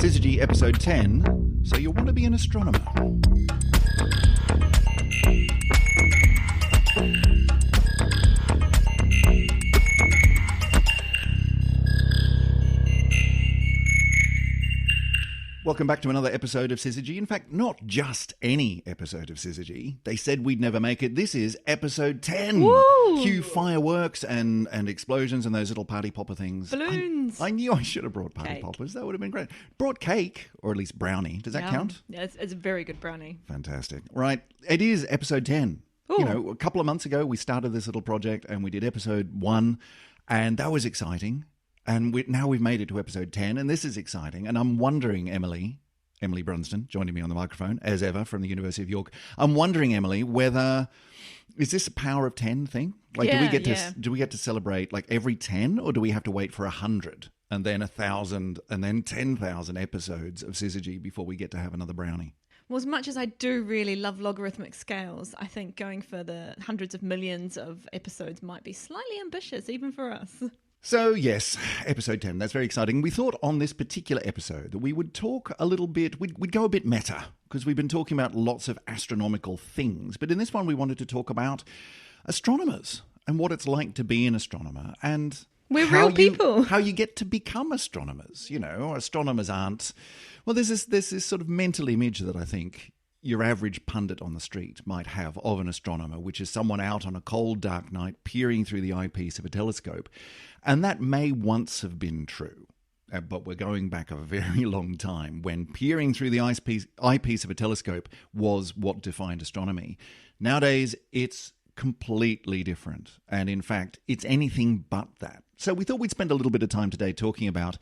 Syzygy episode 10, So You Want to Be an Astronomer. Welcome back to another episode of Syzygy. In fact, not just any episode of Syzygy. They said we'd never make it. This is episode 10. Woo! Cue fireworks and explosions and those little party popper things. Balloons. I knew I should have brought party Cake. poppers. That would have been great. Brought cake, or at least brownie. Does that Yum. count? Yeah, it's a very good brownie. Fantastic. Right. It is episode 10. Ooh. You know, a couple of months ago, we started this little project and we did episode 1, and that was exciting. And now we've made it to episode 10, and this is exciting. And I'm wondering, Emily Brunsden, joining me on the microphone, as ever, from the University of York. I'm wondering, Emily, whether, is this a power of 10 thing? Like, Yeah, do we get to celebrate like every 10, or do we have to wait for 100 and then 1,000 and then 10,000 episodes of Syzygy before we get to have another brownie? Well, as much as I do really love logarithmic scales, I think going for the hundreds of millions of episodes might be slightly ambitious, even for us. So, yes, episode 10, that's very exciting. We thought on this particular episode that we would talk a little bit, we'd go a bit meta, because we've been talking about lots of astronomical things. But in this one, we wanted to talk about astronomers and what it's like to be an astronomer, and We're real people. how you get to become astronomers. You know, astronomers aren't... Well, there's this sort of mental image that I think your average pundit on the street might have of an astronomer, which is someone out on a cold, dark night peering through the eyepiece of a telescope. And that may once have been true, but we're going back a very long time when peering through the eyepiece of a telescope was what defined astronomy. Nowadays, it's completely different. And in fact, it's anything but that. So we thought we'd spend a little bit of time today talking about,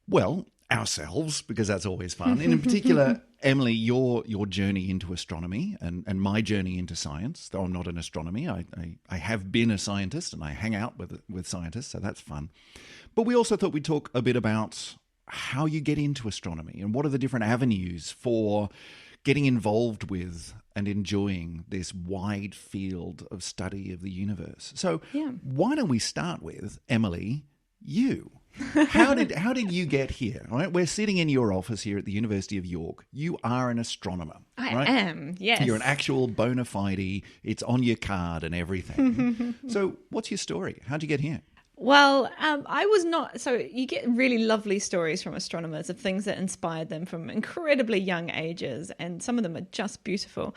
well, ourselves, because that's always fun. And in particular, Emily, your journey into astronomy and my journey into science, though I'm not an astronomer. I have been a scientist and I hang out with scientists, so that's fun. But we also thought we'd talk a bit about how you get into astronomy and what are the different avenues for getting involved with and enjoying this wide field of study of the universe. So Why don't we start with, Emily, you? How did you get here? Right, we're sitting in your office here at the University of York. You are an astronomer. I am, yes. You're an actual bona fide. It's on your card and everything. So, what's your story? How'd you get here? Well, I was not... So you get really lovely stories from astronomers of things that inspired them from incredibly young ages, and some of them are just beautiful.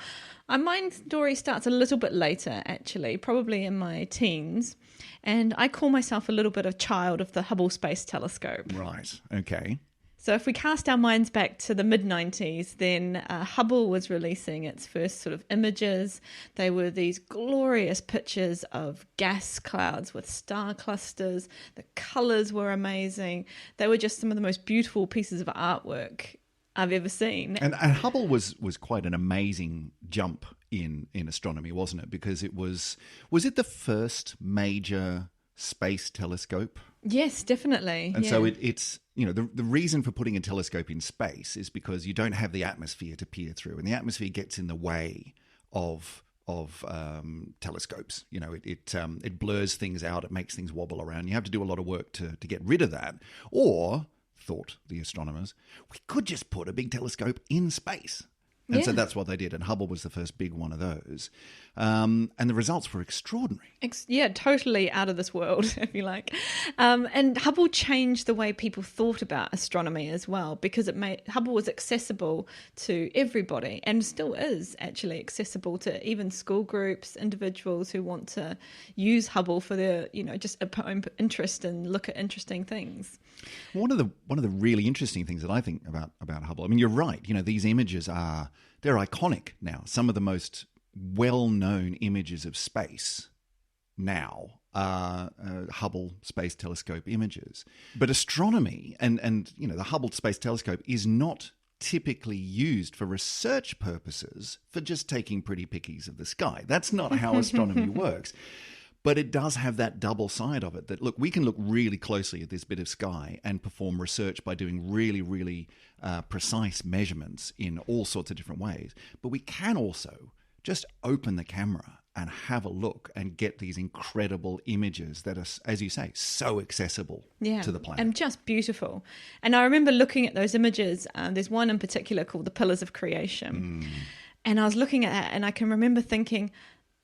My story starts a little bit later, actually, probably in my teens, and I call myself a little bit of child of the Hubble Space Telescope. Right, okay. So if we cast our minds back to the mid-90s, then Hubble was releasing its first sort of images. They were these glorious pictures of gas clouds with star clusters. The colours were amazing. They were just some of the most beautiful pieces of artwork I've ever seen. And Hubble was quite an amazing jump in astronomy, wasn't it? Because it was it the first major space telescope? Yes, definitely. And so it's, you know, the reason for putting a telescope in space is because you don't have the atmosphere to peer through, and the atmosphere gets in the way of telescopes. You know, it blurs things out, it makes things wobble around. You have to do a lot of work to get rid of that. Or, thought the astronomers, we could just put a big telescope in space. And so that's what they did. And Hubble was the first big one of those. And the results were extraordinary. Totally out of this world, if you like. And Hubble changed the way people thought about astronomy as well, because Hubble was accessible to everybody, and still is actually accessible to even school groups, individuals who want to use Hubble for their, just a interest and look at interesting things. One of the really interesting things that I think about Hubble, I mean, you're right. These images they're iconic now. Some of the most well-known images of space now are Hubble Space Telescope images. But astronomy and the Hubble Space Telescope is not typically used for research purposes for just taking pretty pickies of the sky. That's not how astronomy works. But it does have that double side of it that, look, we can look really closely at this bit of sky and perform research by doing really, really precise measurements in all sorts of different ways. But we can also just open the camera and have a look and get these incredible images that are, as you say, so accessible to the planet. And just beautiful. And I remember looking at those images. There's one in particular called The Pillars of Creation. And I was looking at that and I can remember thinking,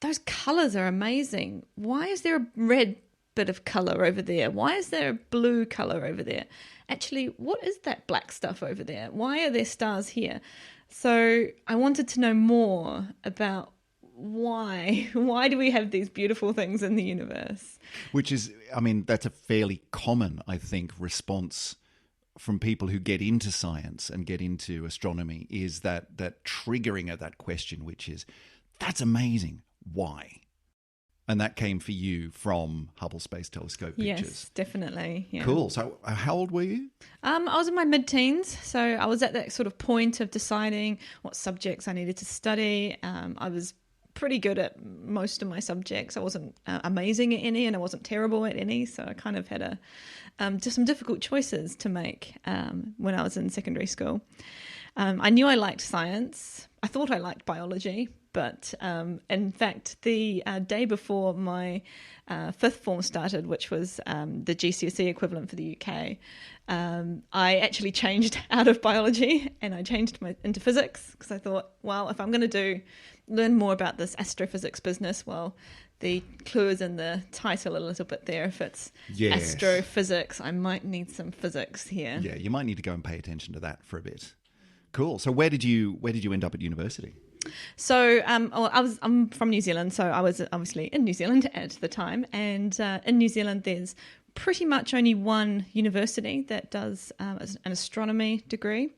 those colours are amazing. Why is there a red bit of colour over there? Why is there a blue colour over there? Actually, what is that black stuff over there? Why are there stars here? So I wanted to know more about why do we have these beautiful things in the universe? Which is, I mean, that's a fairly common, I think, response from people who get into science and get into astronomy, is that triggering of that question, which is, that's amazing. Why? And that came for you from Hubble Space Telescope pictures. Yes, definitely. Yeah. Cool. So how old were you? I was in my mid-teens, so I was at that sort of point of deciding what subjects I needed to study. I was pretty good at most of my subjects. I wasn't amazing at any, and I wasn't terrible at any, so I kind of had just some difficult choices to make when I was in secondary school. I knew I liked science. I thought I liked biology, but in fact, the day before my fifth form started, which was the GCSE equivalent for the UK, I actually changed out of biology and I changed into physics, because I thought, well, if I'm going to learn more about this astrophysics business, well, the clue is in the title a little bit there. If it's astrophysics, I might need some physics here. Yeah, you might need to go and pay attention to that for a bit. Cool. So where did you end up at university? So I'm from New Zealand, so I was obviously in New Zealand at the time, and in New Zealand there's pretty much only one university that does an astronomy degree.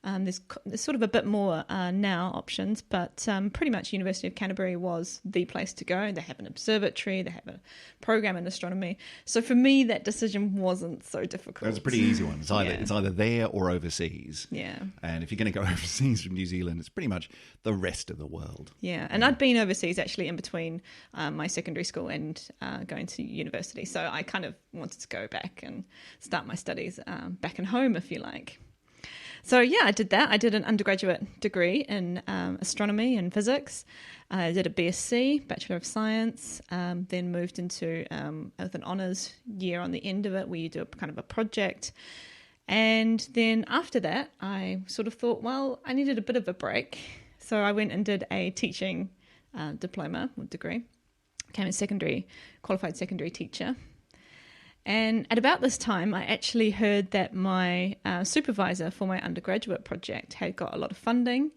There's sort of a bit more now options, but pretty much University of Canterbury was the place to go. They have an observatory, they have a program in astronomy. So for me, that decision wasn't so difficult. That was a pretty easy one. It's either there or overseas. Yeah. And if you're going to go overseas from New Zealand, it's pretty much the rest of the world. Yeah, and I'd been overseas actually in between my secondary school and going to university. So I kind of wanted to go back and start my studies back in home, if you like. So yeah, I did that. I did an undergraduate degree in astronomy and physics. I did a BSc, Bachelor of Science, then moved into with an honours year on the end of it, where you do a kind of a project. And then after that, I sort of thought, well, I needed a bit of a break. So I went and did a teaching diploma or degree, became a qualified secondary teacher. And at about this time, I actually heard that my supervisor for my undergraduate project had got a lot of funding.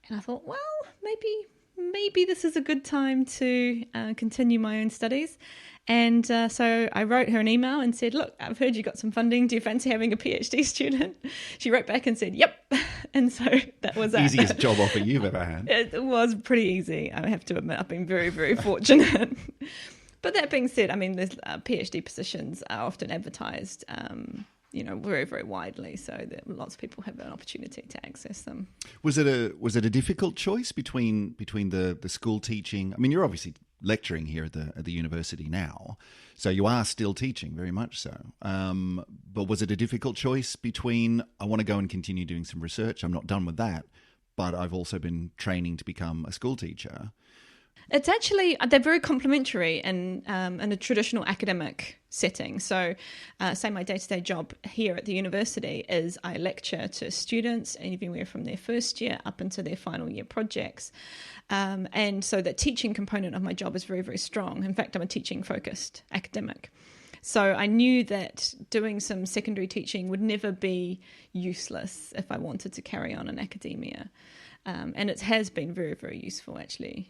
And I thought, well, maybe this is a good time to continue my own studies. And so I wrote her an email and said, look, I've heard you got some funding. Do you fancy having a PhD student? She wrote back and said, yep. And so that was it. Easiest job offer you've ever had. It was pretty easy. I have to admit, I've been very, very fortunate. But that being said, I mean, there's PhD positions are often advertised, very, very widely, so that lots of people have an opportunity to access them. Was it a difficult choice between the school teaching? I mean, you're obviously lecturing here at the university now, so you are still teaching, very much so. But was it a difficult choice between, I want to go and continue doing some research, I'm not done with that, but I've also been training to become a school teacher? It's actually, they're very complementary in a traditional academic setting. So say my day-to-day job here at the university is I lecture to students anywhere from their first year up into their final year projects. And so the teaching component of my job is very, very strong. In fact, I'm a teaching-focused academic. So I knew that doing some secondary teaching would never be useless if I wanted to carry on in academia. And it has been very, very useful, actually,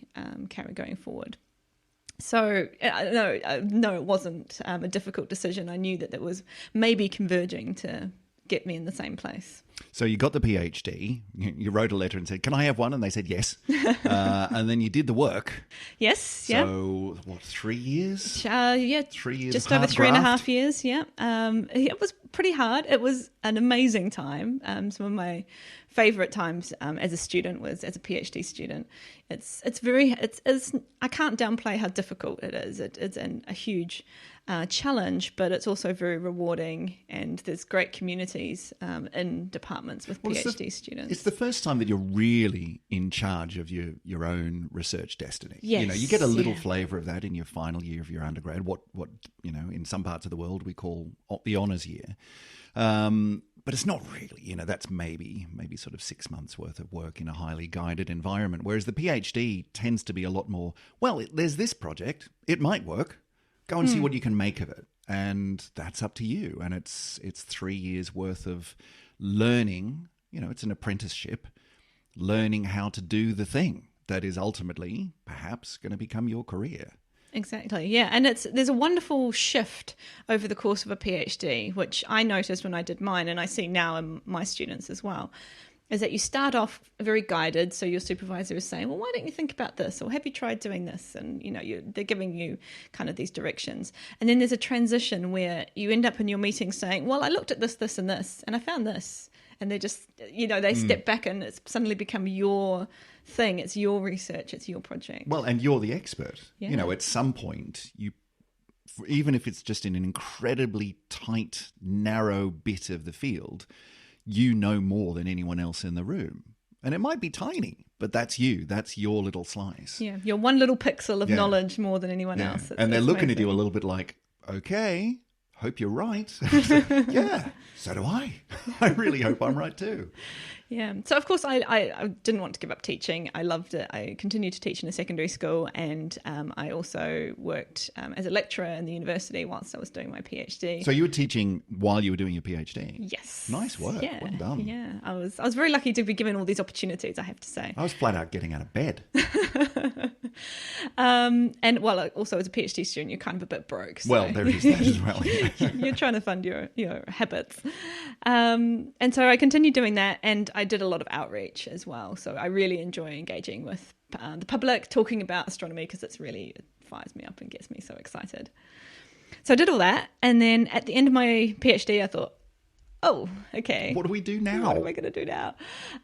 going forward. So, no, it wasn't a difficult decision. I knew that was maybe converging to get me in the same place. So you got the PhD, you wrote a letter and said, can I have one? And they said yes. And then you did the work. Yes, yeah. So, 3 years? 3 years. Just over 3.5 years, yeah. It was pretty hard. It was an amazing time. Some of my favourite times as a student was as a PhD student. It's I can't downplay how difficult it is. It's a huge challenge, but it's also very rewarding, and there's great communities in departments with PhD students. It's the first time that you're really in charge of your own research destiny. Yes, you get a little flavour of that in your final year of your undergrad, what in some parts of the world we call the honours year. But it's not really, that's maybe sort of 6 months worth of work in a highly guided environment, whereas the PhD tends to be a lot more, there's this project, it might work. Go and see what you can make of it. And that's up to you. And it's 3 years worth of learning, it's an apprenticeship, learning how to do the thing that is ultimately perhaps going to become your career. Exactly, yeah. And there's a wonderful shift over the course of a PhD, which I noticed when I did mine, and I see now in my students as well, is that you start off very guided. So your supervisor is saying, well, why don't you think about this? Or have you tried doing this? And, they're giving you kind of these directions. And then there's a transition where you end up in your meeting saying, well, I looked at this, and this, and I found this. And they just, they step back and it's suddenly become your thing. It's your research. It's your project. Well, and you're the expert. Yeah. At some point, even if it's just in an incredibly tight, narrow bit of the field, you know more than anyone else in the room. And it might be tiny, but that's you. That's your little slice. Yeah, you're one little pixel of knowledge more than anyone else. And they're looking at you a little bit like, okay, hope you're right. Yeah, so do I. I really hope I'm right too. Yeah. So, of course, I didn't want to give up teaching. I loved it. I continued to teach in a secondary school, and I also worked as a lecturer in the university whilst I was doing my PhD. So you were teaching while you were doing your PhD? Yes. Nice work. Yeah. Well done. Yeah. I was very lucky to be given all these opportunities, I have to say. I was flat out getting out of bed. And also as a PhD student, you're kind of a bit broke. So. Well, there is that as well. You're trying to fund your habits. And so I continued doing that, and I did a lot of outreach as well. So I really enjoy engaging with the public, talking about astronomy, because it fires me up and gets me so excited. So I did all that, and then at the end of my PhD, I thought, oh, okay. What do we do now? What am I going to do now?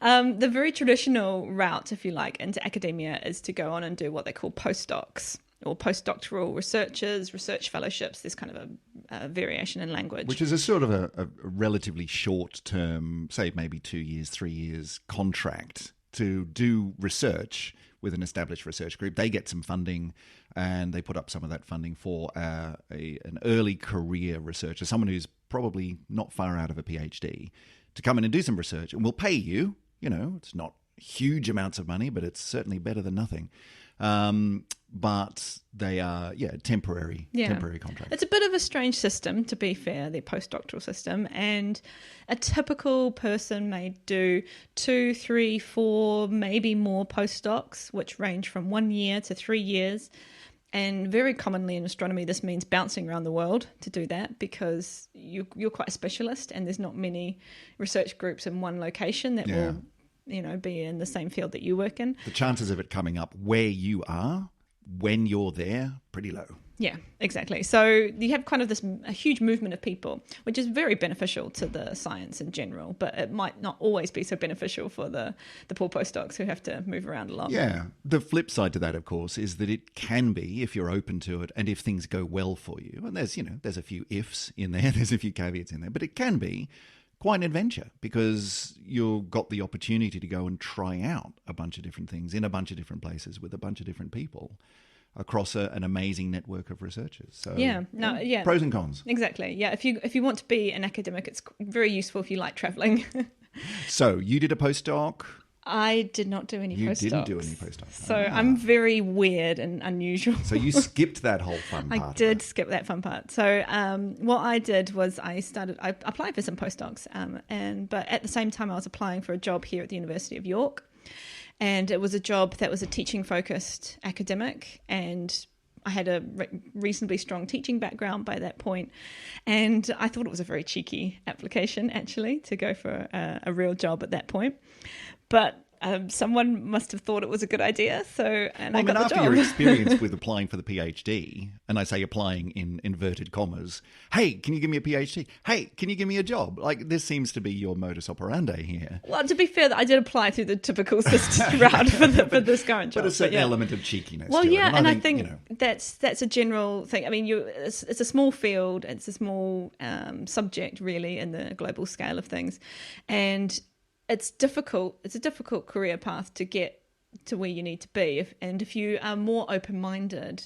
The very traditional route, if you like, into academia is to go on and do what they call postdocs, or postdoctoral research fellowships. There's kind of a variation in language. Which is a sort of a relatively short term, say maybe 2 years, 3 years contract to do research with an established research group. They get some funding, and they put up some of that funding for an early career researcher, someone who's probably not far out of a PhD, to come in and do some research. And we'll pay you, it's not huge amounts of money, but it's certainly better than nothing. But they are, temporary contracts. It's a bit of a strange system, to be fair, the postdoctoral system. And a typical person may do 2, 3, 4, maybe more postdocs, which range from 1 year to 3 years. And very commonly in astronomy, this means bouncing around the world to do that, because you're quite a specialist, and there's not many research groups in one location that will be in the same field that you work in. The chances of it coming up where you are when you're there, pretty low. Yeah, exactly. So you have kind of a huge movement of people, which is very beneficial to the science in general, but it might not always be so beneficial for the poor postdocs who have to move around a lot. Yeah. The flip side to that, of course, is that it can be, if you're open to it and if things go well for you, and there's a few ifs in there, there's a few caveats in there, but it can be quite an adventure, because you've got the opportunity to go and try out a bunch of different things in a bunch of different places with a bunch of different people across an amazing network of researchers. So pros and cons. Exactly. Yeah, if you want to be an academic, it's very useful if you like traveling. So you did a postdoc. I did not do any postdocs. You didn't do any postdocs. So I'm very weird and unusual. So you skipped that whole fun part. I did skip that fun part. So what I did was I applied for some postdocs, but at the same time I was applying for a job here at the University of York. And it was a job that was a teaching-focused academic, and I had a reasonably strong teaching background by that point. And I thought it was a very cheeky application, actually, to go for a real job at that point. But someone must have thought it was a good idea. So, and I got the after job. your experience with applying for the PhD, and I say applying in inverted commas, hey, can you give me a PhD? Hey, can you give me a job? Like, this seems to be your modus operandi here. Well, to be fair, I did apply through the typical system route for this current job. But a certain element of cheekiness. Well, to yeah, it. and I think that's a general thing. I mean, it's a small field, it's a small subject, really, in the global scale of things, and it's difficult. It's a difficult career path to get to where you need to be. If you are more open-minded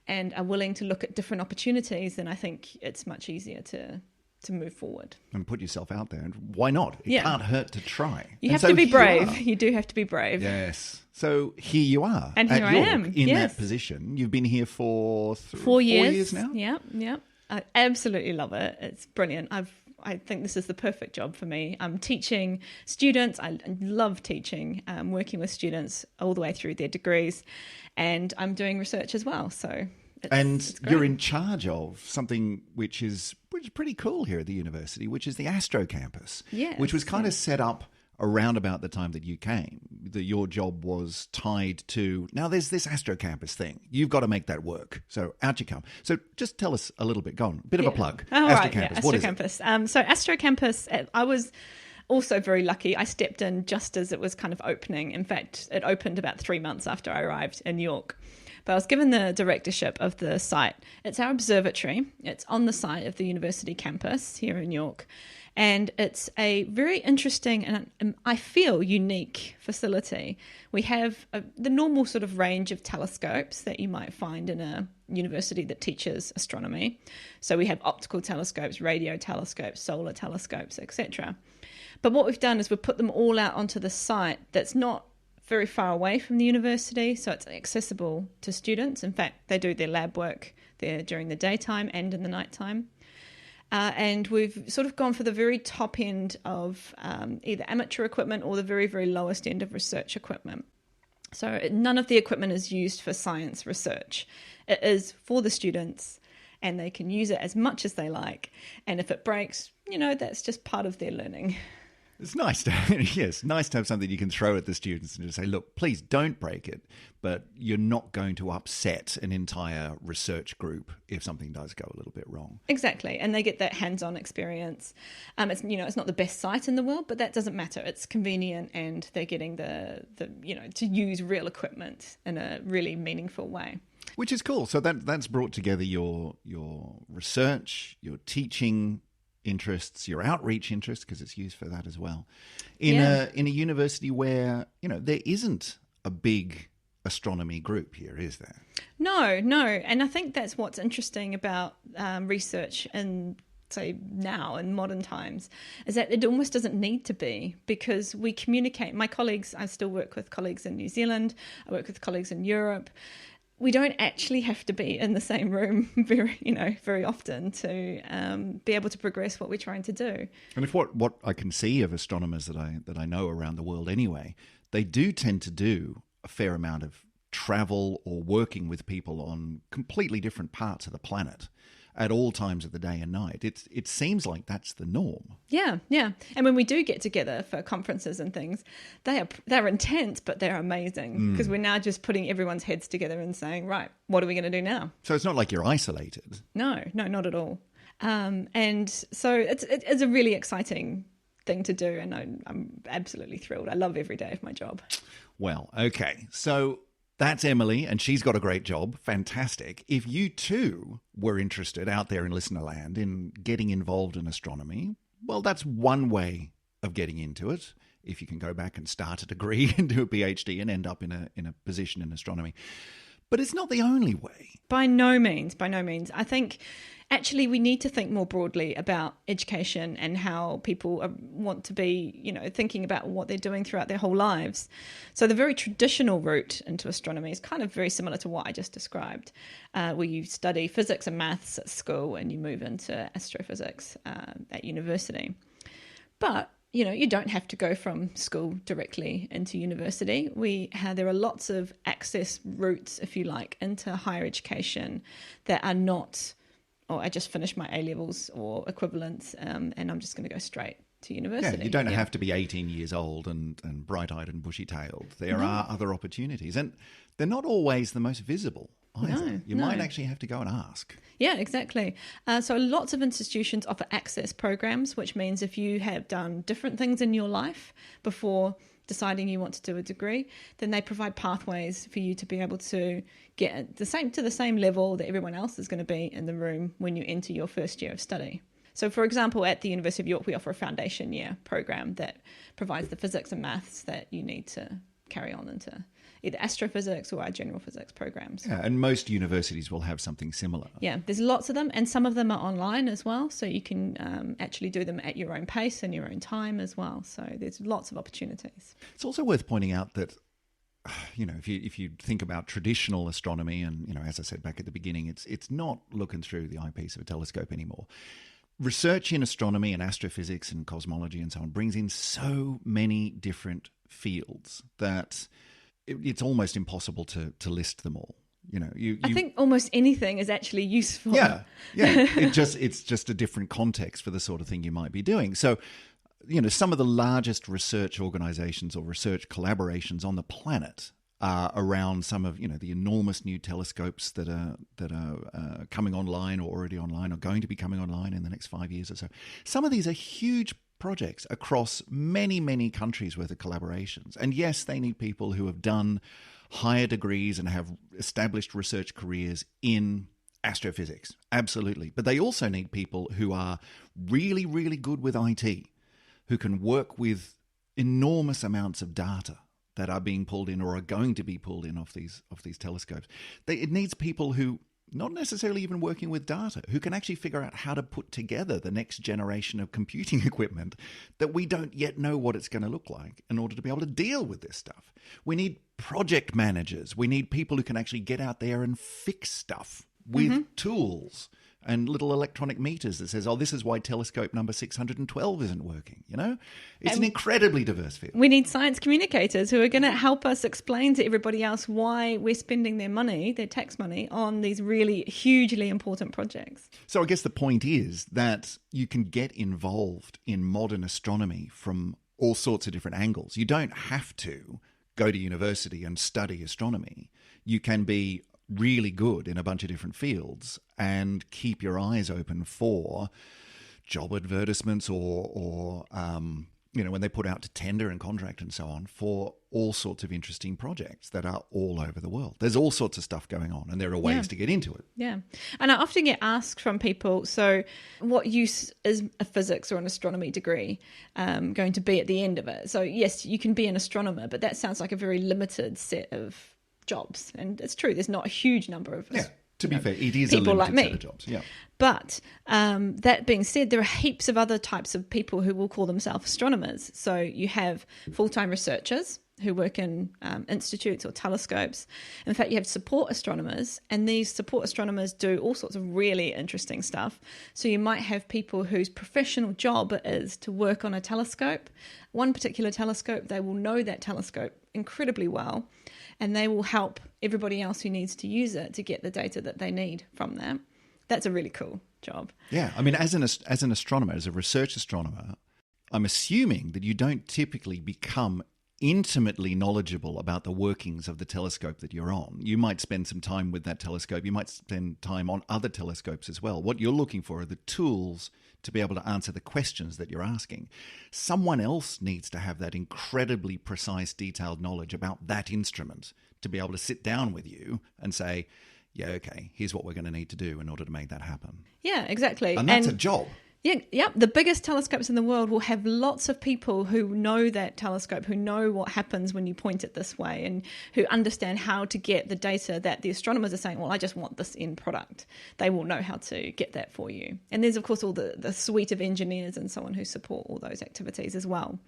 and are willing to look at different opportunities, then I think it's much easier to move forward. And put yourself out there. And why not? It can't hurt to try. You have to be brave. You do have to be brave. Yes. So here you are. And here I am. In that position. You've been here for 4 years now? Yeah. I absolutely love it. It's brilliant. I think this is the perfect job for me. I'm teaching students. I love teaching, working with students all the way through their degrees, and I'm doing research as well. So, it's great. You're in charge of something which is pretty cool here at the university, which is the Astro Campus, which was kind of set up around about the time that you came. Your job was tied to, now there's this Astro Campus thing. You've got to make that work. So out you come. So just tell us a little bit. Go on. Bit of a plug. Astro Campus. What is it? So Astro Campus, I was also very lucky. I stepped in just as it was kind of opening. In fact, it opened about 3 months after I arrived in York. But I was given the directorship of the site. It's our observatory. It's on the site of the university campus here in York. And it's a very interesting and I feel unique facility. We have the normal sort of range of telescopes that you might find in a university that teaches astronomy. So we have optical telescopes, radio telescopes, solar telescopes, etc. But what we've done is we've put them all out onto the site that's not very far away from the university, so it's accessible to students. In fact, they do their lab work there during the daytime and in the nighttime. And we've sort of gone for the very top end of either amateur equipment or the very, very lowest end of research equipment. So none of the equipment is used for science research. It is for the students, and they can use it as much as they like. And if it breaks, that's just part of their learning. It's nice to nice to have something you can throw at the students and just say, look, please don't break it, but you're not going to upset an entire research group if something does go a little bit wrong. Exactly, and they get that hands-on experience. It's not the best site in the world, but that doesn't matter. It's convenient, and they're getting the to use real equipment in a really meaningful way. Which is cool. So that's brought together your research, your teaching interests, your outreach interests, because it's used for that as well, in a university where there isn't a big astronomy group here, is there? No, and I think that's what's interesting about research in, say, now in modern times, is that it almost doesn't need to be, because we communicate. My colleagues, I still work with colleagues in New Zealand, I work with colleagues in Europe. We don't actually have to be in the same room very often to be able to progress what we're trying to do. And if what I can see of astronomers that I know around the world anyway, they do tend to do a fair amount of travel or working with people on completely different parts of the planet at all times of the day and night. It seems like that's the norm. Yeah. And when we do get together for conferences and things, they're intense, but they're amazing, because we're now just putting everyone's heads together and saying, right, what are we going to do now? So it's not like you're isolated. No, not at all. And so it's a really exciting thing to do, and I'm absolutely thrilled. I love every day of my job. Well, okay. So that's Emily, and she's got a great job. Fantastic. If you too were interested out there in listener land in getting involved in astronomy, well, that's one way of getting into it. If you can go back and start a degree and do a PhD and end up in a position in astronomy. But it's not the only way. By no means. I think actually we need to think more broadly about education and how people want to be, thinking about what they're doing throughout their whole lives. So the very traditional route into astronomy is kind of very similar to what I just described, where you study physics and maths at school and you move into astrophysics at university. But you don't have to go from school directly into university. There are lots of access routes, if you like, into higher education that are not, I just finished my A-levels or equivalents, and I'm just going to go straight to university. Yeah, you don't have to be 18 years old and bright-eyed and bushy-tailed. There are other opportunities. And they're not always the most visible either. You might actually have to go and ask. Yeah, exactly. So lots of institutions offer access programs, which means if you have done different things in your life before deciding you want to do a degree, then they provide pathways for you to be able to get the same level that everyone else is going to be in the room when you enter your first year of study. So, for example, at the University of York, we offer a foundation year program that provides the physics and maths that you need to carry on into either astrophysics or our general physics programs. Yeah, and most universities will have something similar. Yeah, there's lots of them, and some of them are online as well, so you can actually do them at your own pace and your own time as well. So there's lots of opportunities. It's also worth pointing out that, you know, if you think about traditional astronomy, and, you know, as I said back at the beginning, it's not looking through the eyepiece of a telescope anymore. Research in astronomy and astrophysics and cosmology and so on brings in so many different fields that it's almost impossible to list them all. You know, I think almost anything is actually useful. Yeah. It's just a different context for the sort of thing you might be doing. So, you know, some of the largest research organizations or research collaborations on the planet are around some of, you know, the enormous new telescopes that are coming online or already online or going to be coming online in the next 5 years or so. Some of these are huge projects across many, many countries worth of collaborations. And yes, they need people who have done higher degrees and have established research careers in astrophysics. Absolutely. But they also need people who are really, really good with IT, who can work with enormous amounts of data that are being pulled in or are going to be pulled in off these telescopes. It needs people who, not necessarily even working with data, who can actually figure out how to put together the next generation of computing equipment that we don't yet know what it's going to look like in order to be able to deal with this stuff. We need project managers. We need people who can actually get out there and fix stuff with tools and little electronic meters that says, oh, this is why telescope number 612 isn't working, you know? It's an incredibly diverse field. We need science communicators who are going to help us explain to everybody else why we're spending their money, their tax money, on these really hugely important projects. So I guess the point is that you can get involved in modern astronomy from all sorts of different angles. You don't have to go to university and study astronomy. You can be really good in a bunch of different fields and keep your eyes open for job advertisements or you know, when they put out to tender and contract and so on for all sorts of interesting projects that are all over the world. There's all sorts of stuff going on and there are ways to get into it. Yeah. And I often get asked from people, so what use is a physics or an astronomy degree going to be at the end of it? So yes, you can be an astronomer, but that sounds like a very limited set of jobs, and it's true, there's not a huge number of to be fair, it is people a limited like me. set of jobs. Yeah. But that being said, there are heaps of other types of people who will call themselves astronomers. So you have full-time researchers who work in institutes or telescopes. In fact, you have support astronomers, and these support astronomers do all sorts of really interesting stuff. So you might have people whose professional job it is to work on a telescope. One particular telescope, they will know that telescope incredibly well, and they will help everybody else who needs to use it to get the data that they need from that. That's a really cool job. Yeah, I mean, as an astronomer, as a research astronomer, I'm assuming that you don't typically become intimately knowledgeable about the workings of the telescope that you're on. You might spend some time with that telescope. You might spend time on other telescopes as well. What you're looking for are the tools to be able to answer the questions that you're asking. Someone else needs to have that incredibly precise, detailed knowledge about that instrument to be able to sit down with you and say, yeah, okay, here's what we're going to need to do in order to make that happen. Yeah, exactly. And that's a job. Yeah. The biggest telescopes in the world will have lots of people who know that telescope, who know what happens when you point it this way, and who understand how to get the data that the astronomers are saying, well, I just want this end product. They will know how to get that for you. And there's, of course, all the suite of engineers and so on who support all those activities as well.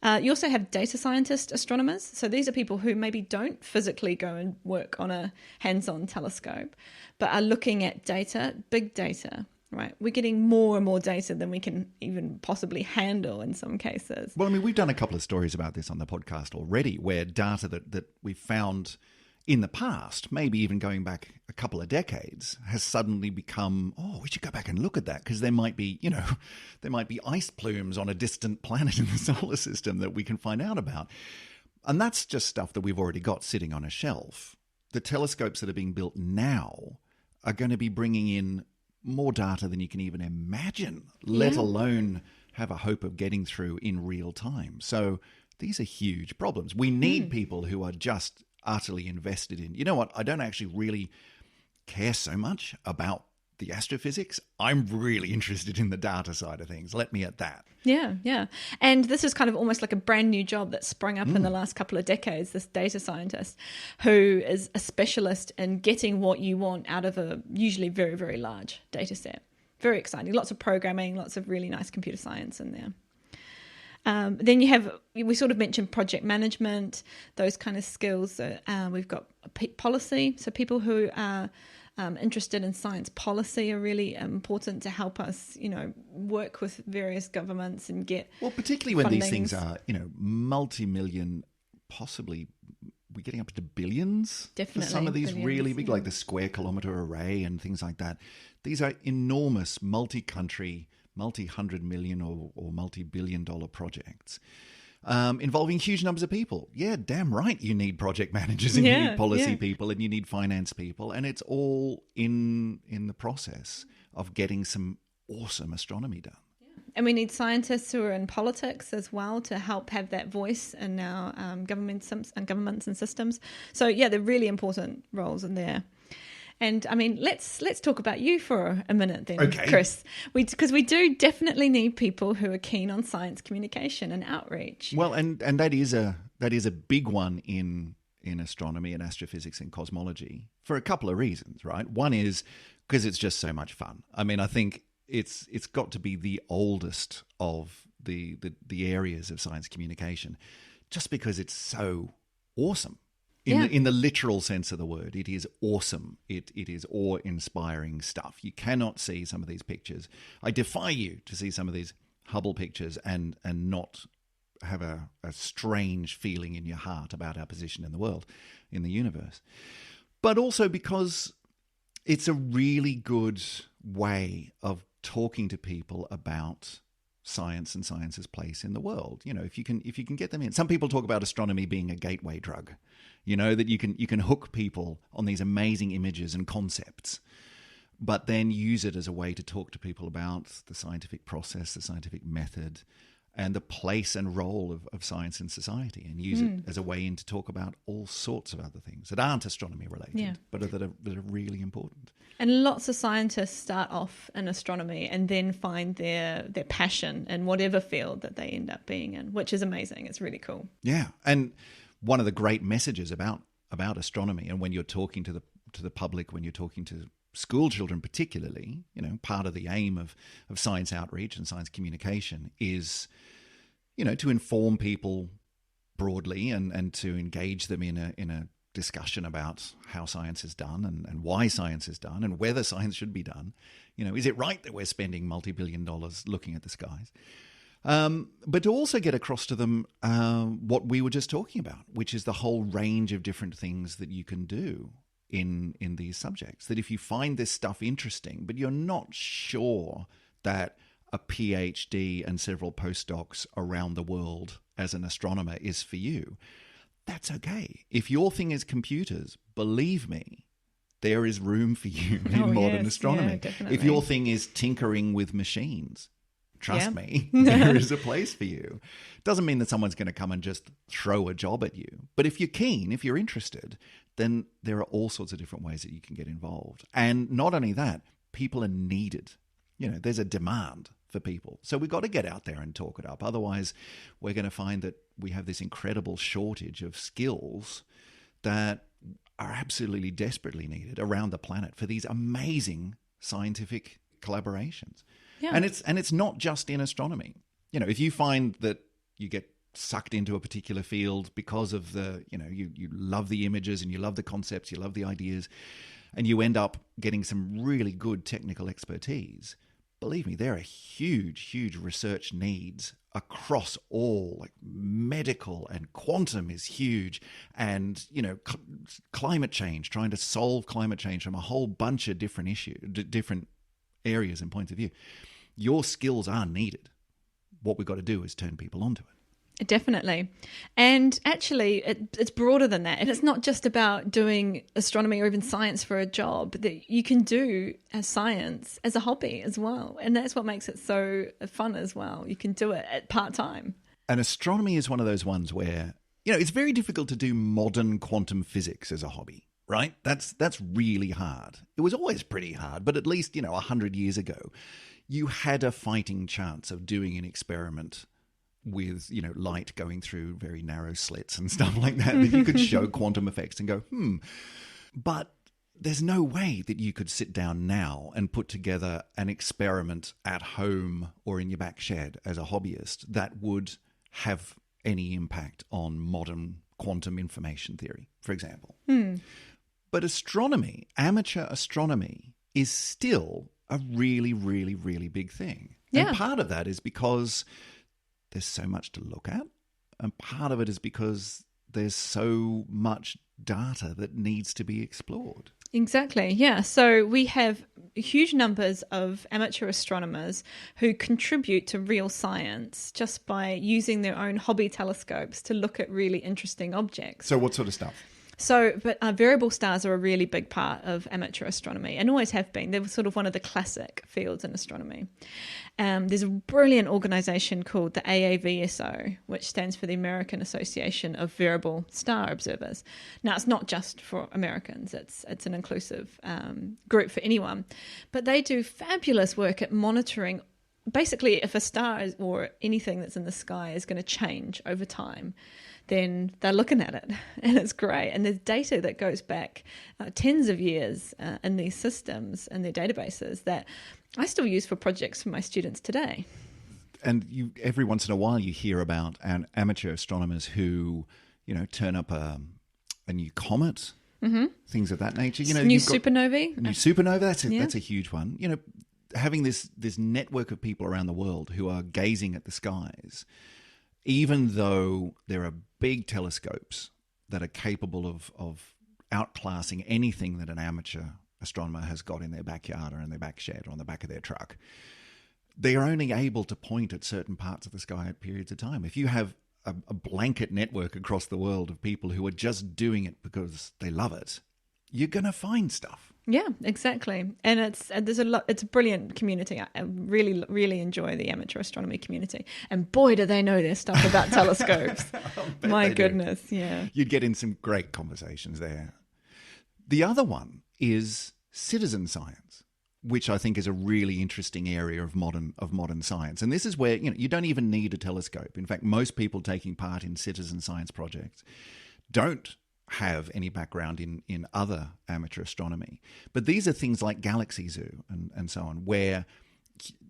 You also have data scientist astronomers. So these are people who maybe don't physically go and work on a hands-on telescope, but are looking at data, big data. Right, we're getting more and more data than we can even possibly handle in some cases. Well, I mean, we've done a couple of stories about this on the podcast already, where data that we found in the past, maybe even going back a couple of decades, has suddenly become, we should go back and look at that because there might be, there might be ice plumes on a distant planet in the solar system that we can find out about. And that's just stuff that we've already got sitting on a shelf. The telescopes that are being built now are going to be bringing in more data than you can even imagine, let alone have a hope of getting through in real time. So these are huge problems. We need people who are just utterly invested in, you know what, I don't actually really care so much about the astrophysics. I'm really interested in the data side of things. Let me at that. Yeah. And this is kind of almost like a brand new job that sprung up in the last couple of decades, this data scientist who is a specialist in getting what you want out of a usually very, very large data set. Very exciting. Lots of programming, lots of really nice computer science in there. Then we sort of mentioned project management, those kind of skills. We've got policy. So people who are interested in science policy are really important to help us, work with various governments and get particularly when these things are, multi-million, possibly we're getting up to billions. Definitely. For some of these billions, really big, like the Square Kilometre Array and things like that. These are enormous multi-country, multi-hundred million or multi-billion dollar projects involving huge numbers of people. Yeah, damn right you need project managers and you need policy people and you need finance people, and it's all in the process of getting some awesome astronomy done. And we need scientists who are in politics as well to help have that voice in our governments and systems. So they're really important roles in there. And I mean, let's talk about you for a minute then, okay. Chris, because we do definitely need people who are keen on science communication and outreach. Well, and that is a big one in astronomy and astrophysics and cosmology for a couple of reasons, right? One is because it's just so much fun. I mean, I think it's got to be the oldest of the areas of science communication, just because it's so awesome. In the literal sense of the word, it is awesome. It is awe-inspiring stuff. You cannot see some of these pictures. I defy you to see some of these Hubble pictures and not have a strange feeling in your heart about our position in the world, in the universe. But also because it's a really good way of talking to people about science and science's place in the world. If you can get them in. Some people talk about astronomy being a gateway drug. That you can hook people on these amazing images and concepts, but then use it as a way to talk to people about the scientific process, the scientific method, and the place and role of science in society, and use it as a way in to talk about all sorts of other things that aren't astronomy related, but that are really important. And lots of scientists start off in astronomy and then find their passion in whatever field that they end up being in, which is amazing. It's really cool. Yeah, and one of the great messages about astronomy, and when you're talking to the public, when you're talking to school children particularly, part of the aim of science outreach and science communication is, to inform people broadly and to engage them in a discussion about how science is done and why science is done and whether science should be done. Is it right that we're spending multi-billion dollars looking at the skies? But to also get across to them what we were just talking about, which is the whole range of different things that you can do in these subjects. That if you find this stuff interesting, but you're not sure that a PhD and several postdocs around the world as an astronomer is for you, that's okay. If your thing is computers, believe me, there is room for you in modern astronomy. If your thing is tinkering with machines, trust me, there is a place for you. Doesn't mean that someone's going to come and just throw a job at you. But if you're keen, if you're interested, then there are all sorts of different ways that you can get involved. And not only that, people are needed. There's a demand for people. So we've got to get out there and talk it up. Otherwise, we're going to find that we have this incredible shortage of skills that are absolutely desperately needed around the planet for these amazing scientific collaborations. Yeah. And it's not just in astronomy. If you find that you get sucked into a particular field because of you love the images and you love the concepts, you love the ideas, and you end up getting some really good technical expertise, believe me, there are huge research needs across all, like medical, and quantum is huge, and climate change, trying to solve climate change from a whole bunch of different different areas and points of view. Your skills are needed. What we've got to do is turn people onto it. Definitely. And actually, it's broader than that. And it's not just about doing astronomy or even science for a job. That you can do science as a hobby as well. And that's what makes it so fun as well. You can do it at part-time. And astronomy is one of those ones where, it's very difficult to do modern quantum physics as a hobby, right? That's really hard. It was always pretty hard, but at least, 100 years ago, you had a fighting chance of doing an experiment with, light going through very narrow slits and stuff like that you could show quantum effects and go, But there's no way that you could sit down now and put together an experiment at home or in your back shed as a hobbyist that would have any impact on modern quantum information theory, for example. But astronomy, amateur astronomy, is still a really, really, really big thing. Yeah. And part of that is because there's so much to look at, and part of it is because there's so much data that needs to be explored. Exactly, yeah. So we have huge numbers of amateur astronomers who contribute to real science just by using their own hobby telescopes to look at really interesting objects. So what sort of stuff? But variable stars are a really big part of amateur astronomy and always have been. They're sort of one of the classic fields in astronomy. There's a brilliant organisation called the AAVSO, which stands for the American Association of Variable Star Observers. Now, it's not just for Americans. It's an inclusive group for anyone. But they do fabulous work at monitoring. Basically, if a star or anything that's in the sky is going to change over time, then they're looking at it, and it's great. And there's data that goes back tens of years in these systems and their databases that I still use for projects for my students today. And every once in a while you hear about amateur astronomers who, turn up a new comet, things of that nature. New supernovae. New supernova, that's a huge one. Having this network of people around the world who are gazing at the skies, even though there are big telescopes that are capable of outclassing anything that an amateur astronomer has got in their backyard or in their back shed or on the back of their truck, they are only able to point at certain parts of the sky at periods of time. If you have a blanket network across the world of people who are just doing it because they love it, you're going to find stuff. Yeah, exactly. And it's a brilliant community. I really, really enjoy the amateur astronomy community. And boy, do they know their stuff about telescopes. My goodness, yeah. You'd get in some great conversations there. The other one is citizen science, which I think is a really interesting area of modern science. And this is where, you don't even need a telescope. In fact, most people taking part in citizen science projects don't have any background in other amateur astronomy. But these are things like Galaxy Zoo and so on, where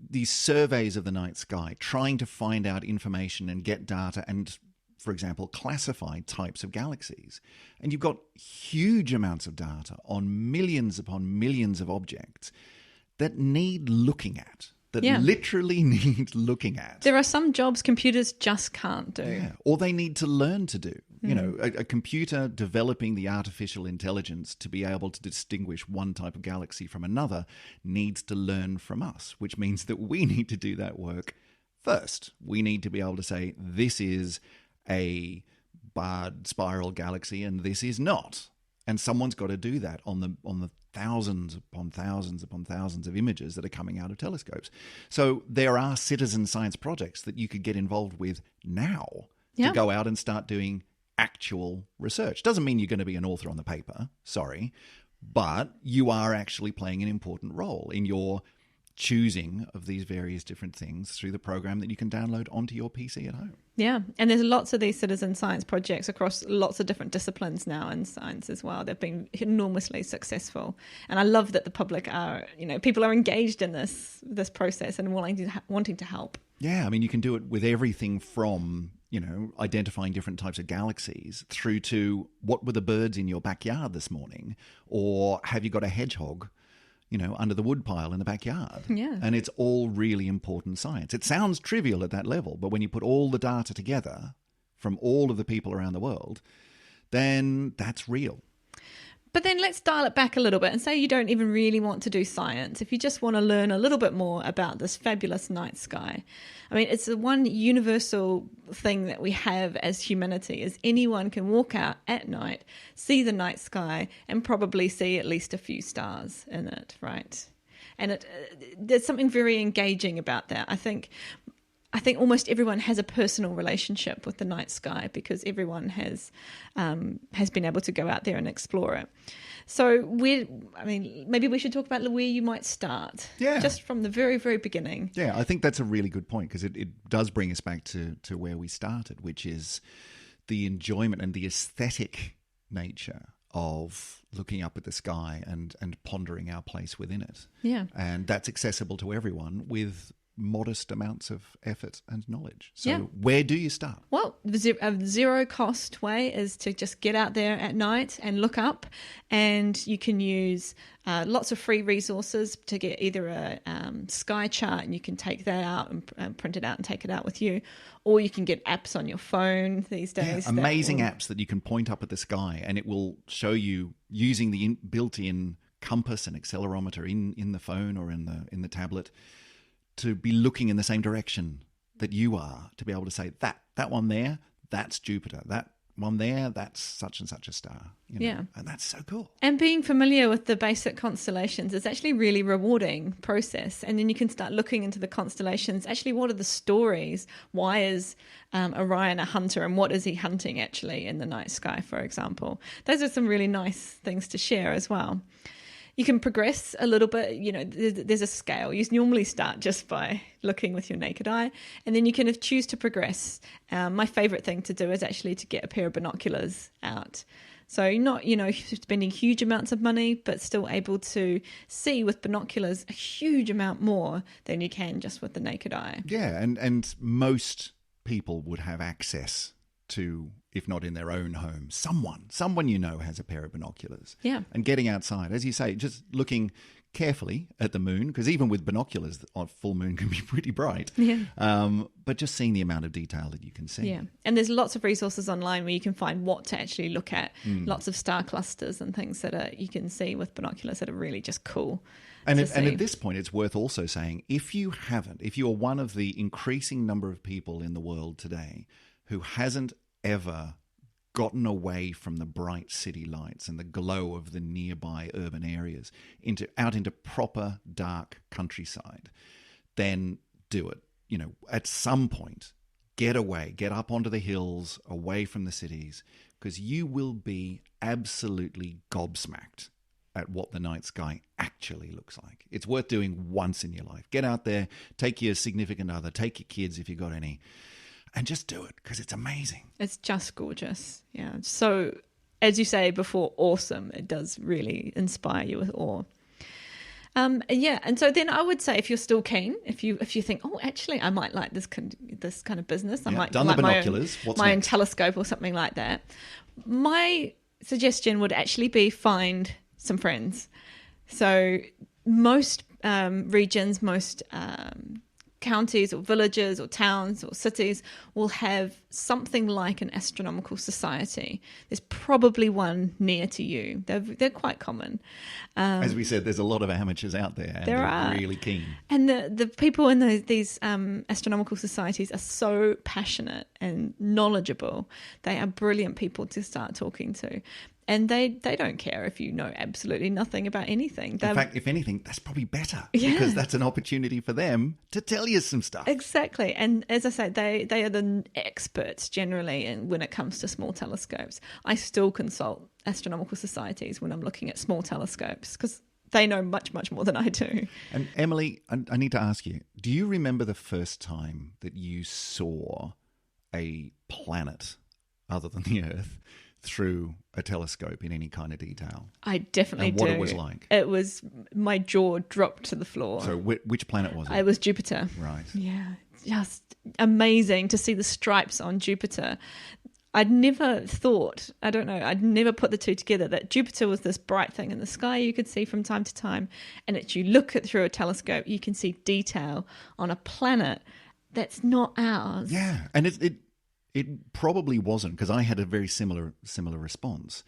these surveys of the night sky, trying to find out information and get data and, for example, classify types of galaxies. And you've got huge amounts of data on millions upon millions of objects that need looking at. That literally need looking at. There are some jobs computers just can't do. Yeah, or they need to learn to do. A computer developing the artificial intelligence to be able to distinguish one type of galaxy from another needs to learn from us, which means that we need to do that work first. We need to be able to say, this is a barred spiral galaxy and this is not. And someone's got to do that on the thousands upon thousands upon thousands of images that are coming out of telescopes. So there are citizen science projects that you could get involved with now to go out and start doing actual research. Doesn't mean you're going to be an author on the paper, sorry, but you are actually playing an important role in your choosing of these various different things through the program that you can download onto your PC at home. Yeah, and there's lots of these citizen science projects across lots of different disciplines now in science as well. They've been enormously successful. And I love that the public are, people are engaged in this process and wanting to help. Yeah, I mean, you can do it with everything from, identifying different types of galaxies through to what were the birds in your backyard this morning, or have you got a hedgehog under the woodpile in the backyard. Yeah. And it's all really important science. It sounds trivial at that level, but when you put all the data together from all of the people around the world, then that's real. But then let's dial it back a little bit and say you don't even really want to do science. If you just want to learn a little bit more about this fabulous night sky. I mean, it's the one universal thing that we have as humanity is anyone can walk out at night, see the night sky, and probably see at least a few stars in it, right? And there's something very engaging about that. I think almost everyone has a personal relationship with the night sky because everyone has been able to go out there and explore it. So maybe we should talk about where you might start. Yeah. Just from the very, very beginning. Yeah, I think that's a really good point because it does bring us back to where we started, which is the enjoyment and the aesthetic nature of looking up at the sky and pondering our place within it. Yeah. And that's accessible to everyone with modest amounts of effort and knowledge. So where do you start? Well, a zero cost way is to just get out there at night and look up, and you can use lots of free resources to get either a sky chart, and you can take that out and print it out and take it out with you, or you can get apps on your phone these days. Yeah, amazing apps that you can point up at the sky and it will show you using the built-in compass and accelerometer in the phone or in the tablet to be looking in the same direction that you are, to be able to say that one there, that's Jupiter. That one there, that's such and such a star. Yeah. And that's so cool. And being familiar with the basic constellations is actually a really rewarding process. And then you can start looking into the constellations. Actually, what are the stories? Why is Orion a hunter, and what is he hunting actually in the night sky, for example? Those are some really nice things to share as well. You can progress a little bit, there's a scale. You normally start just by looking with your naked eye, and then you can choose to progress. My favourite thing to do is actually to get a pair of binoculars out. So you're not, spending huge amounts of money, but still able to see with binoculars a huge amount more than you can just with the naked eye. Yeah, and most people would have access to, if not in their own home, someone has a pair of binoculars. Yeah. And getting outside, as you say, just looking carefully at the moon, because even with binoculars, on full moon can be pretty bright. Yeah. But just seeing the amount of detail that you can see. Yeah. And there's lots of resources online where you can find what to actually look at. Lots of star clusters and things that you can see with binoculars that are really just cool. And at this point, it's worth also saying, if you are one of the increasing number of people in the world today who hasn't ever gotten away from the bright city lights and the glow of the nearby urban areas out into proper dark countryside, then do it. At some point, get away, get up onto the hills, away from the cities, because you will be absolutely gobsmacked at what the night sky actually looks like. It's worth doing once in your life. Get out there, take your significant other, take your kids if you've got any, and just do it because it's amazing. It's just gorgeous. Yeah. So, as you say before, awesome. It does really inspire you with awe. And so then I would say, if you're still keen, if you think, oh, actually, I might like this kind of business, I might done like the binoculars. my own telescope or something like that. My suggestion would actually be find some friends. So most regions, most counties or villages or towns or cities will have something like an astronomical society. There's probably one near to you. They're quite common. As we said, there's a lot of amateurs out there, and they're really keen. And the people in these astronomical societies are so passionate and knowledgeable. They are brilliant people to start talking to. And they don't care if you know absolutely nothing about anything. In fact, if anything, that's probably better, Yeah. because that's an opportunity for them to tell you some stuff. Exactly. And as I say, they are the experts generally when it comes to small telescopes. I still consult astronomical societies when I'm looking at small telescopes because they know much, much more than I do. And Emily, I need to ask you, do you remember the first time that you saw a planet other than the Earth through a telescope in any kind of detail? I definitely do. And what it was like? It was, my jaw dropped to the floor. So which planet was it? It was Jupiter. Right. Yeah, just amazing to see the stripes on Jupiter. I'd never thought, I'd never put the two together, that Jupiter was this bright thing in the sky you could see from time to time, and that you look at through a telescope, you can see detail on a planet that's not ours. Yeah, and it probably wasn't, because I had a very similar response.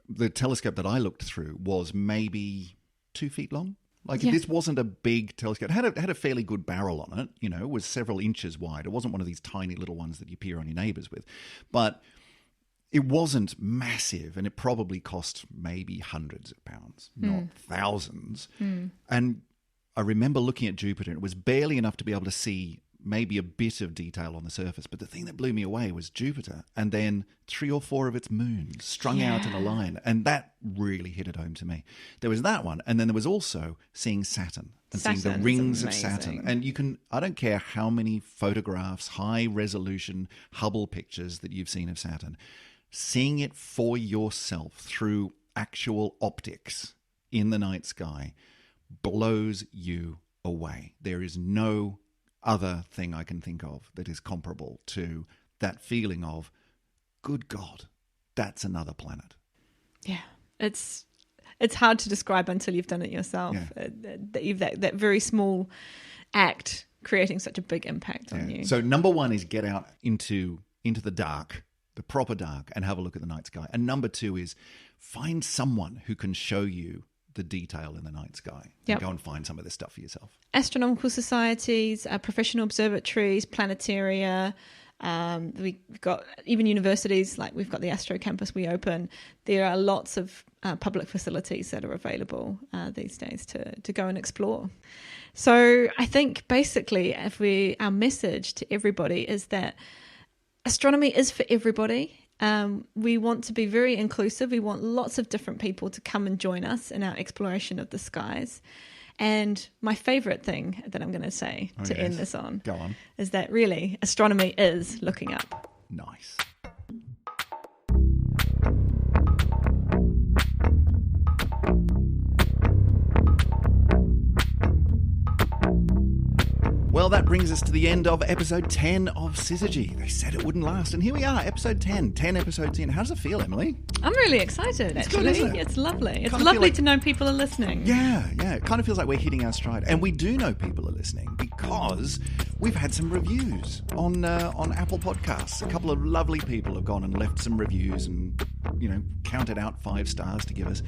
The telescope that I looked through was maybe 2 feet long. This wasn't a big telescope. It had a fairly good barrel on it, it was several inches wide. It wasn't one of these tiny little ones that you peer on your neighbours with. But it wasn't massive, and it probably cost maybe hundreds of pounds, not thousands. And I remember looking at Jupiter, and it was barely enough to be able to see maybe a bit of detail on the surface. But the thing that blew me away was Jupiter, and then 3 or 4 of its moons strung out in a line. And that really hit it home to me. There was that one. And then there was also seeing Saturn and seeing the rings of Saturn. And I don't care how many photographs, high resolution Hubble pictures that you've seen of Saturn, seeing it for yourself through actual optics in the night sky blows you away. There is no other thing I can think of that is comparable to that feeling of, good God, that's another planet. Yeah, it's hard to describe until you've done it yourself. Yeah. That very small act creating such a big impact on you. So number one is get out into the dark, the proper dark, and have a look at the night sky. And number two is find someone who can show you the detail in the night sky. Yep. Go and find some of this stuff for yourself. Astronomical societies, professional observatories, planetaria. We've got even universities, like we've got the Astro Campus we open. There are lots of public facilities that are available these days to go and explore. So I think basically our message to everybody is that astronomy is for everybody. We want to be very inclusive. We want lots of different people to come and join us in our exploration of the skies. And my favourite thing that I'm going to say end this on, is that really astronomy is looking up. Nice. Well, that brings us to the end of episode 10 of Syzygy. They said it wouldn't last, and here we are, episode 10. 10 episodes in. How does it feel, Emily? I'm really excited, actually. It's good, isn't it? It's lovely. It's lovely to know people are listening. Yeah. It kind of feels like we're hitting our stride. And we do know people are listening because we've had some reviews on Apple Podcasts. A couple of lovely people have gone and left some reviews and, counted out 5 stars to give us.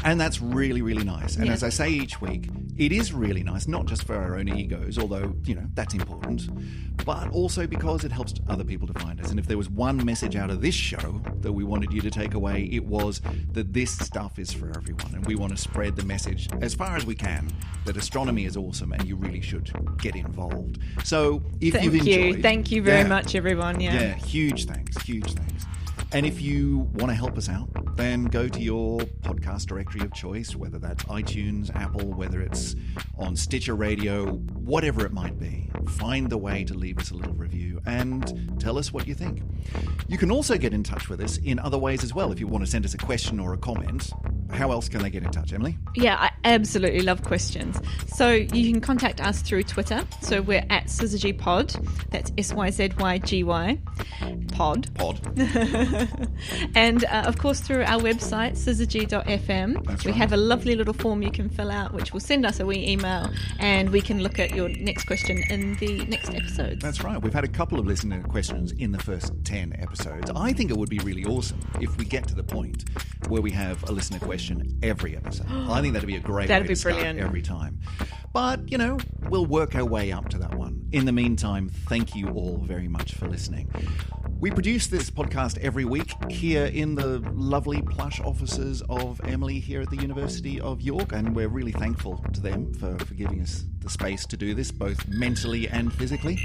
And that's really, really nice. And as I say each week, it is really nice, not just for our own egos, although that's important, but also because it helps other people to find us. And if there was one message out of this show that we wanted you to take away, it was that this stuff is for everyone, and we want to spread the message as far as we can that astronomy is awesome and you really should get involved. So if you've enjoyed... Thank you very much, everyone. Yeah, huge thanks. And if you want to help us out, then go to your podcast directory of choice, whether that's iTunes, Apple, whether it's on Stitcher Radio, whatever it might be. Find the way to leave us a little review and tell us what you think. You can also get in touch with us in other ways as well. If you want to send us a question or a comment, how else can they get in touch, Emily? Yeah, I absolutely love questions. So you can contact us through Twitter. So we're at Syzygy Pod. That's SYZYGY Pod. And of course through our website, syzygy.fm. That's we right. have a lovely little form you can fill out, which will send us a wee email, and we can look at your next question in the next episode. That's right. We've had a couple of listener questions in the first 10 episodes. I think it would be really awesome if we get to the point where we have a listener question every episode. I think that'd be a great way to start every time. But, we'll work our way up to that one. In the meantime, thank you all very much for listening. We produce this podcast every week here in the lovely plush offices of Emily here at the University of York, and we're really thankful to them for giving us the space to do this, both mentally and physically.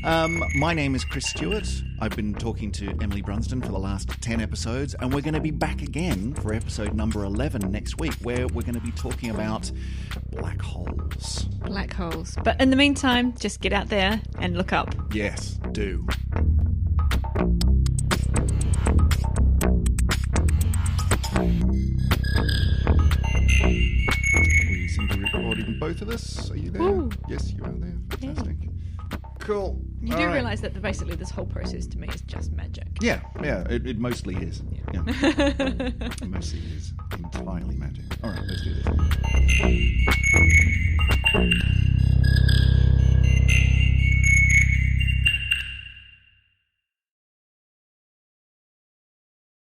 My name is Chris Stewart. I've been talking to Emily Brunsden for the last 10 episodes, and we're going to be back again for episode number 11 next week, where we're going to be talking about black holes. Black holes. But in the meantime, just get out there and look up. Yes, do. We seem to be recording both of us. Are you there? Ooh. Yes, you are there. Fantastic. Yeah. Cool. You All do right. realise that basically this whole process to me is just magic. Yeah, it mostly is. Yeah. It mostly is entirely magic. All right, let's do this.